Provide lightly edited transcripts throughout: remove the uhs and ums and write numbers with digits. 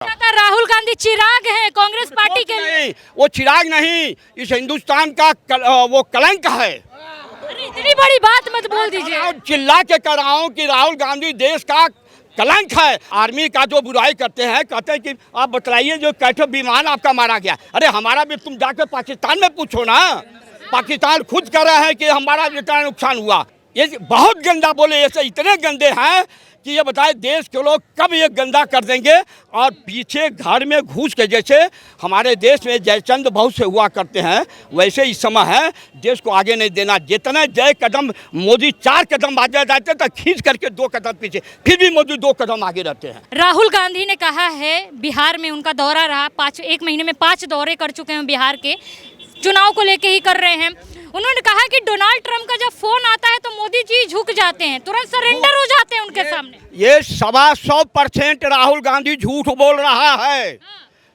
राहुल गांधी चिराग है कांग्रेस पार्टी के लिए। नहीं, वो चिराग नहीं, इस हिंदुस्तान का वो कलंक है। अरे इतनी बड़ी बात मत बोल दीजिए। चिल्ला के कर रहा हूँ कि राहुल गांधी देश का कलंक है। आर्मी का जो बुराई करते हैं, कहते हैं कि आप बतलाइए जो कैसे विमान आपका मारा गया। अरे हमारा भी तुम जाकर पाकिस्तान में पूछो ना। पाकिस्तान खुद कह रहा है कि हमारा इतना नुकसान हुआ। ये बहुत गंदा बोले, ऐसे इतने गंदे हैं कि ये बताए देश के लोग कब ये गंदा कर देंगे। और पीछे घर में घुस के, जैसे हमारे देश में जयचंद बहुत से हुआ करते हैं, वैसे इस समय है देश को आगे नहीं देना। जितने जय कदम मोदी 4 कदम आगे जाते तो खींच करके 2 कदम पीछे, फिर भी मोदी 2 कदम आगे रहते हैं। राहुल गांधी ने कहा है, बिहार में उनका दौरा रहा, 1 महीने में 5 दौरे कर चुके हैं बिहार के, चुनाव को लेके ही कर रहे हैं। उन्होंने कहा कि डोनाल्ड ट्रंप का जब फोन आता है तो मोदी जी झुक जाते हैं, तुरंत सरेंडर हो जाते हैं उनके सामने। ये 125% राहुल गांधी झूठ बोल रहा है।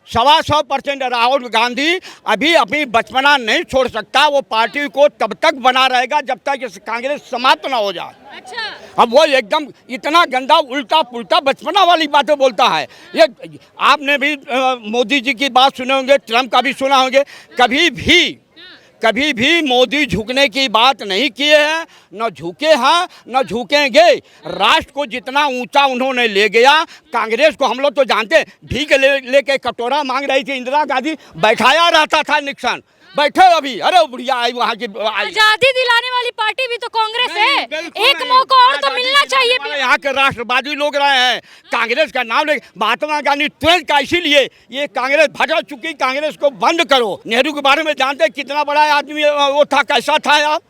125% राहुल गांधी अभी अपनी बचपना नहीं छोड़ सकता। वो पार्टी को तब तक बना रहेगा जब तक कांग्रेस समाप्त ना हो जाए। अच्छा। अब वो एकदम इतना गंदा उल्टा पुल्टा बचपना वाली बातें बोलता है। ये आपने भी मोदी जी की बात सुने होंगे, ट्रंप का भी सुना होंगे। कभी भी मोदी झुकने की बात नहीं किए हैं, न झुके हैं न झुकेंगे। राष्ट्र को जितना ऊंचा उन्होंने ले गया, कांग्रेस को हम लोग तो जानते हैं, भीख लेके कटोरा मांग रही थी इंदिरा गांधी, बैठाया रहता था निक्सन, बैठे अभी। अरे बुढ़िया आई वहाँ की। आजादी दिलाने वाली पार्टी भी तो कांग्रेस है। एक मौका और तो मिलना चाहिए। यहाँ के राष्ट्रवादी लोग रहे हैं, कांग्रेस का नाम ले। महात्मा गांधी तुरंत का, इसीलिए ये कांग्रेस भटक चुकी, कांग्रेस को बंद करो। नेहरू के बारे में जानते हैं कितना बड़ा आदमी वो था, कैसा था आप?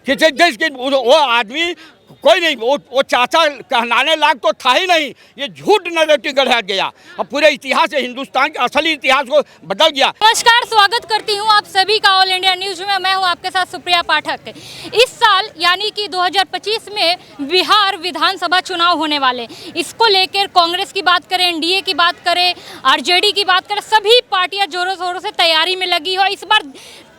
किसी देश के वो आदमी कोई नहीं, वो चाचा कहलाने लायक तो था ही नहीं। ये झूठ नैरेटिव गढ़ा गया और पूरे इतिहास, हिंदुस्तान के असली इतिहास को बदल गया। नमस्कार, स्वागत करती हूँ आप सभी का ऑल इंडिया न्यूज में। मैं हूँ आपके साथ सुप्रिया पाठक। इस साल यानी कि 2025 में बिहार विधानसभा चुनाव होने वाले, इसको लेकर कांग्रेस की बात करें, एनडीए की बात करें, आरजेडी की बात करें, सभी पार्टियां जोरों शोरों से तैयारी में लगी हो। इस बार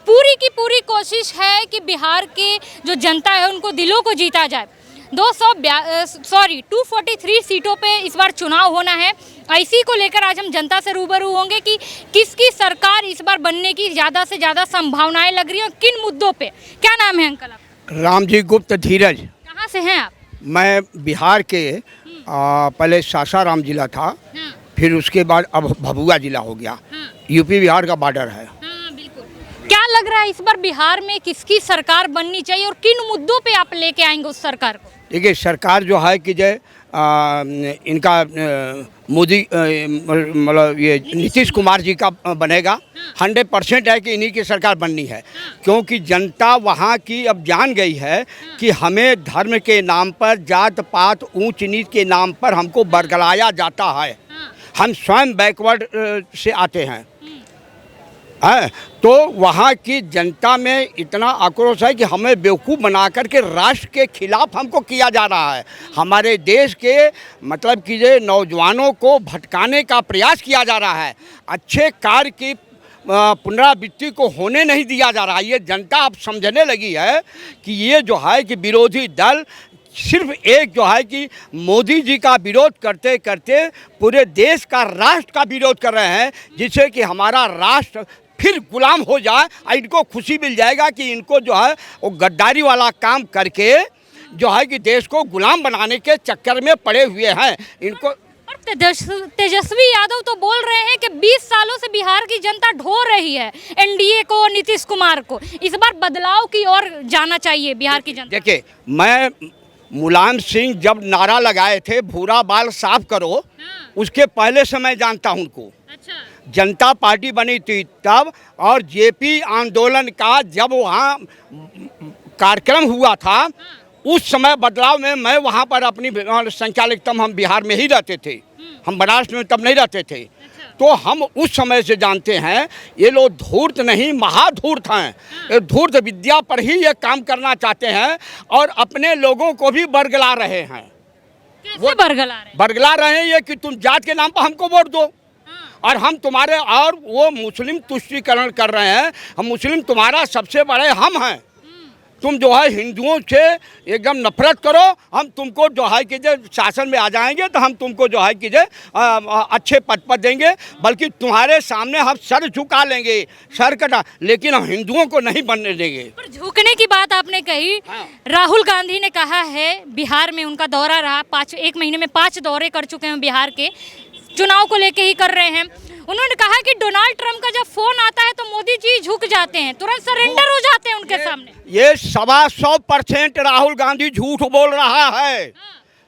पूरी की पूरी कोशिश है कि बिहार के जो जनता है उनको दिलों को जीता जाए। 243 सीटों पे इस बार चुनाव होना है। इसी को लेकर आज हम जनता से रूबरू होंगे कि किसकी सरकार इस बार बनने की ज़्यादा से ज़्यादा संभावनाएं लग रही हैं और किन मुद्दों पे। क्या नाम है अंकल आपका? रामजी गुप्त धीरज। कहाँ से हैं आप? मैं बिहार के पहले सासाराम जिला था, फिर उसके बाद अब भभुआ जिला हो गया। यूपी बिहार का बॉर्डर है। क्या लग रहा है इस बार बिहार में किसकी सरकार बननी चाहिए और किन मुद्दों पे आप लेके आएंगे उस सरकार को? देखिए, सरकार जो है कि जय इनका मोदी मतलब ये नीतीश कुमार जी का बनेगा। 100% है कि इन्हीं की सरकार बननी है, क्योंकि जनता वहाँ की अब जान गई है कि हमें धर्म के नाम पर, जात पात, ऊंच नीच के नाम पर हमको बरगलाया जाता है। हम स्वयं बैकवर्ड से आते हैं। तो वहाँ की जनता में इतना आक्रोश है कि हमें बेवकूफ़ बना करके राष्ट्र के खिलाफ हमको किया जा रहा है। हमारे देश के मतलब कि ये नौजवानों को भटकाने का प्रयास किया जा रहा है। अच्छे कार्य की पुनरावृत्ति को होने नहीं दिया जा रहा है। ये जनता अब समझने लगी है कि ये जो है कि विरोधी दल सिर्फ एक जो है कि मोदी जी का विरोध करते करते पूरे देश का, राष्ट्र का विरोध कर रहे हैं, जिससे कि हमारा राष्ट्र फिर गुलाम हो जाए। इनको खुशी मिल जाएगा कि इनको जो है वो गद्दारी वाला काम करके जो है कि देश को गुलाम बनाने के चक्कर में पड़े हुए हैं। इनको तेजस्वी यादव तो बोल रहे हैं कि 20 सालों से बिहार की जनता ढो रही है एनडीए को, नीतीश कुमार को। इस बार बदलाव की ओर जाना चाहिए बिहार की जनता। देखिए, मैं मुलायम सिंह जब नारा लगाए थे भूरा बाल साफ करो, उसके पहले से मैं जानता हूं उनको। अच्छा। जनता पार्टी बनी थी तब, और जेपी आंदोलन का जब वहाँ कार्यक्रम हुआ था, उस समय बदलाव में मैं वहाँ पर अपनी संचालक, तब हम बिहार में ही रहते थे, हम बनारस में तब नहीं रहते थे। तो हम उस समय से जानते हैं ये लोग धूर्त नहीं, महाधूर्त हैं। ये धूर्त विद्या पर ही ये काम करना चाहते हैं और अपने लोगों को भी बरगला रहे हैं। कैसे बरगला रहे हैं? बरगला रहे हैं ये कि तुम जात के नाम पर हमको वोट दो और हम तुम्हारे, और वो मुस्लिम तुष्टीकरण कर रहे हैं। हम मुस्लिम तुम्हारा सबसे बड़े हम हैं। तुम जो है हिंदुओं से एकदम नफरत करो, हम तुमको जो है कीजिए शासन में आ जाएंगे तो हम तुमको जो है कीजिए अच्छे पद पर देंगे, बल्कि तुम्हारे सामने हम सर झुका लेंगे, सर कटा, लेकिन हम हिंदुओं को नहीं बनने देंगे। पर झुकने की बात आपने कही, राहुल गांधी ने कहा है, बिहार में उनका दौरा रहा, 1 महीने में 5 दौरे कर चुके हैं बिहार के, चुनाव को लेके ही कर रहे हैं। उन्होंने कहा कि डोनाल्ड ट्रंप का जब फोन आता है तो मोदी जी झुक जाते हैं, तुरंत सरेंडर हो जाते हैं उनके सामने। ये 125% राहुल गांधी झूठ बोल रहा है।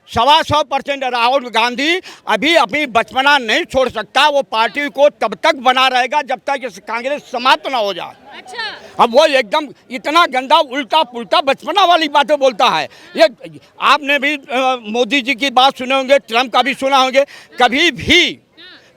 125% राहुल गांधी अभी अपनी बचपना नहीं छोड़ सकता। वो पार्टी को तब तक बना रहेगा जब तक कांग्रेस समाप्त ना हो जाए। अच्छा। अब वो एकदम इतना गंदा उल्टा पुल्टा बचपना वाली बातें बोलता है। ये आपने भी मोदी जी की बात सुने होंगे, ट्रंप का भी सुना होंगे।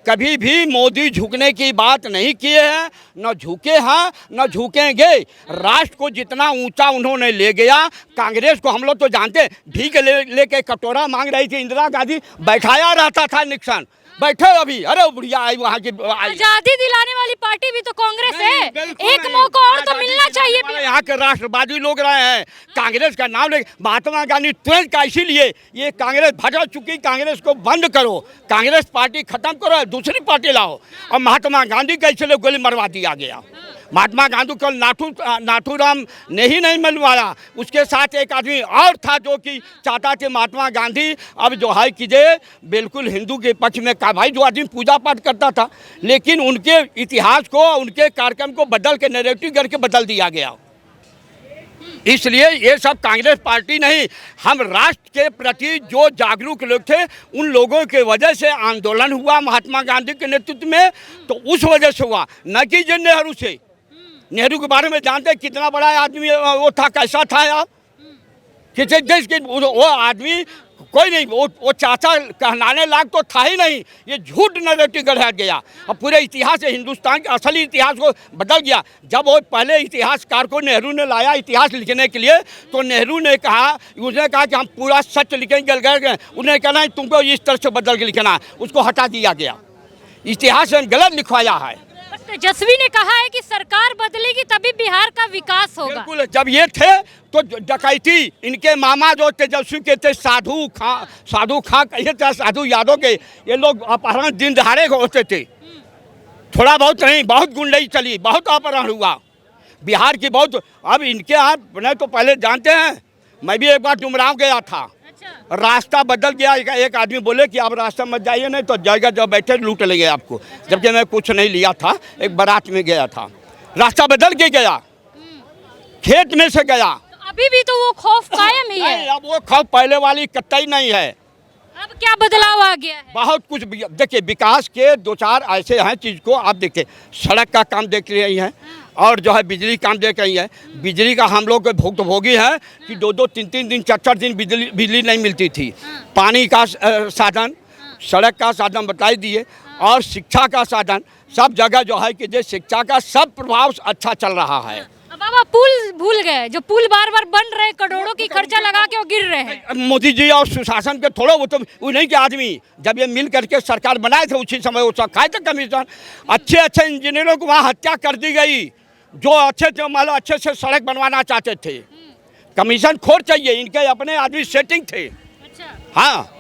कभी भी मोदी झुकने की बात नहीं किए हैं, न झुके हैं न झुकेंगे। राष्ट्र को जितना ऊंचा उन्होंने ले गया, कांग्रेस को हम लोग तो जानते हैं, भीख लेके कटोरा मांग रही थी इंदिरा गांधी, बैठाया रहता था निक्सन, बैठे अभी, अरे बुढ़िया आई वहाँ की। आजादी दिलाने वाली पार्टी भी तो कांग्रेस है, एक मौका और तो मिलना चाहिए। यहाँ के राष्ट्रवादी लोग रहे हैं, कांग्रेस का नाम ले, महात्मा गांधी तुरंत का, इसीलिए ये कांग्रेस भटक चुकी, कांग्रेस को बंद करो, कांग्रेस पार्टी खत्म करो, दूसरी पार्टी लाओ। और महात्मा गांधी का इसलिए गोली मरवा दिया गया। महात्मा गांधी को नाथूराम ने ही नहीं मिलवाया, उसके साथ एक आदमी और था जो कि चाहता थे महात्मा गांधी अब जो है कीजिए बिल्कुल हिंदू के पक्ष में का, भाई जो आदमी पूजा पाठ करता था, लेकिन उनके इतिहास को, उनके कार्यक्रम को बदल के नैरेटिव करके बदल दिया गया। इसलिए ये सब कांग्रेस पार्टी नहीं, हम राष्ट्र के प्रति जो जागरूक लोग थे उन लोगों के वजह से आंदोलन हुआ महात्मा गांधी के नेतृत्व में, तो उस वजह से हुआ, न कि जो नेहरू से। नेहरू के बारे में जानते हैं कितना बड़ा आदमी वो था, कैसा था आप, किसी देश के वो आदमी कोई नहीं, वो चाचा कहलाने लायक तो था ही नहीं। ये झूठ नैरेटिव गढ़ा गया और पूरे इतिहास से हिंदुस्तान के असली इतिहास को बदल गया। जब वो पहले इतिहासकार को नेहरू ने लाया इतिहास लिखने के लिए, तो नेहरू ने कहा, उसने कहा कि हम पूरा सच लिखेंगे, उन्हें कहना है तुमको इस तरह से बदल के लिखना, उसको हटा दिया गया, इतिहास गलत लिखवाया है। तेजस्वी ने कहा है कि सरकार बदलेगी तभी बिहार का विकास होगा। बिल्कुल, जब ये थे तो डकैती, इनके मामा जो तेजस्वी के थे साधु खां कहे थे, साधु यादव के, ये लोग अपहरण दिन दहाड़े होते थे, थोड़ा बहुत नहीं, बहुत गुंडई चली, बहुत अपहरण हुआ बिहार की, बहुत। अब इनके यहाँ नहीं तो पहले जानते हैं, मैं भी एक बार डुमराव गया था, रास्ता बदल गया, एक आदमी बोले कि आप रास्ता मत जाइए नहीं तो जगह जब बैठे लूट लेंगे आपको, जबकि मैं कुछ नहीं लिया था, एक बारात में गया था, रास्ता बदल के गया, खेत में से गया। तो अभी भी तो वो खौफ कायम ही है। अब वो खौफ पहले वाली कतई नहीं है। अब क्या बदलाव आ गया है? बहुत कुछ देखिए, विकास के 2-4 ऐसे हैं चीज़ को आप देखिए, सड़क का काम देख रही हैं और जो है बिजली काम देख रही है। बिजली का हम लोग भुक्तभोगी हैं कि 2-2, 3-3 दिन, 4-4 दिन बिजली नहीं मिलती थी। पानी का साधन, सड़क का साधन बताई दिए, और शिक्षा का साधन, सब जगह जो है कि शिक्षा का सब प्रभाव अच्छा चल रहा है। बाबा पुल भूल गए, जो पुल बार बार बन रहे, करोड़ों की खर्चा लगा के वो गिर रहे हैं। मोदी जी और सुशासन के थोड़ा, वो तो उन्हीं के आदमी, जब ये मिल करके सरकार बनाए थे उसी समय वो सब खाए थे कमीशन। अच्छे इंजीनियरों को वहाँ हत्या कर दी गई, जो अच्छे थे, मान लो अच्छे से सड़क बनवाना चाहते थे, कमीशन खोर चाहिए, इनके अपने आदमी सेटिंग थे। हाँ,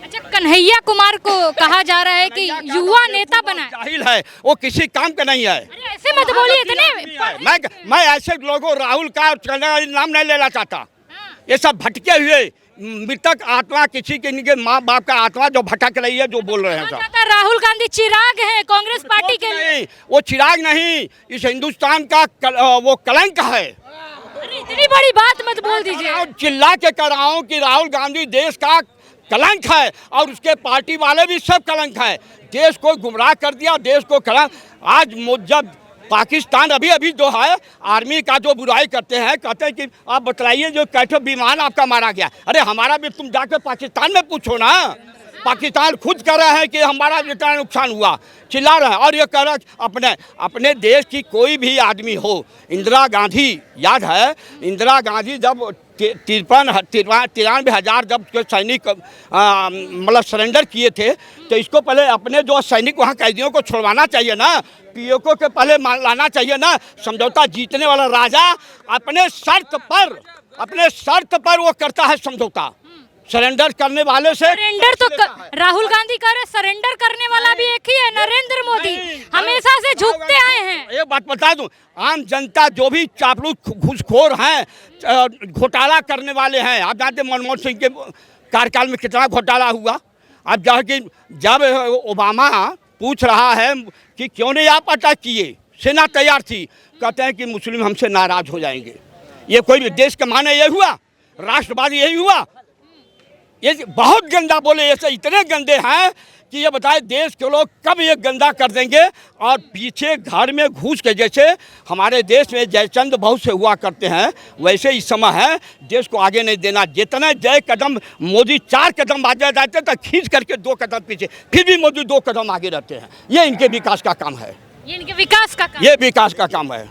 अच्छा, कन्हैया कुमार को कहा जा रहा है कि युवा नेता बना है। जाहिल है, वो किसी काम का नहीं है। अरे ऐसे मत बोलिए इतने। मैं ऐसे लोगों, राहुल का नाम नहीं लेना चाहता। ये सब भटके हुए मृतक आत्मा, किसी के इनके माँ बाप का आत्मा जो भटक रही है, जो बोल रहे हैं सब। राहुल गांधी चिराग है कांग्रेस पार्टी के लिए। वो चिराग नहीं, इस हिंदुस्तान का वो कलंक है। अरे इतनी बड़ी बात मत बोल दीजिए। चिल्ला के कर रहा हूँ कि राहुल गांधी देश का कलंक है, और उसके पार्टी वाले भी सब कलंक है। देश को गुमराह कर दिया, देश को कलंक। आज जब पाकिस्तान अभी जो है आर्मी का जो बुराई करते हैं, कहते हैं कि आप बतलाइए जो कैसे विमान आपका मारा गया। अरे हमारा भी तुम जाकर पाकिस्तान में पूछो ना, पाकिस्तान खुद कह रहा है कि हमारा जितना नुकसान हुआ, चिल्ला रहा है। और ये कह रहा है अपने देश की कोई भी आदमी हो, इंदिरा गांधी, याद है इंदिरा गांधी जब 93,000 जब सैनिक मतलब सरेंडर किए थे, तो इसको पहले अपने जो सैनिक वहाँ कैदियों को छुड़वाना चाहिए ना, पीओके के पहले लाना चाहिए ना। समझौता जीतने वाला राजा अपने शर्त पर वो करता है समझौता, सरेंडर करने वाले से। सरेंडर तो राहुल गांधी कह रहे, सरेंडर करने वाला भी एक ही है, नरेंद्र मोदी हमेशा से झुकते आए हैं। एक बात बता दूं, आम जनता जो भी चापलूस घूसखोर हैं, घोटाला करने वाले हैं, आप जानते मनमोहन सिंह के कार्यकाल में कितना घोटाला हुआ। अब जब ओबामा पूछ रहा है कि क्यों नहीं आप अटैक किए, सेना तैयार थी, कहते हैं कि मुस्लिम हमसे नाराज हो जाएंगे। ये कोई देश का माने ये हुआ, राष्ट्रवादी यही हुआ। ये बहुत गंदा बोले, ऐसे इतने गंदे हैं कि ये बताए देश के लोग कब ये गंदा कर देंगे। और पीछे घर में घुस के, जैसे हमारे देश में जयचंद बहुत से हुआ करते हैं, वैसे इस समय है देश को आगे नहीं देना। जितने जय कदम मोदी 4 कदम आगे जाते तो खींच करके 2 कदम पीछे, फिर भी मोदी 2 कदम आगे रहते हैं। ये इनके विकास का काम है, ये इनके विकास का काम, ये विकास का काम है।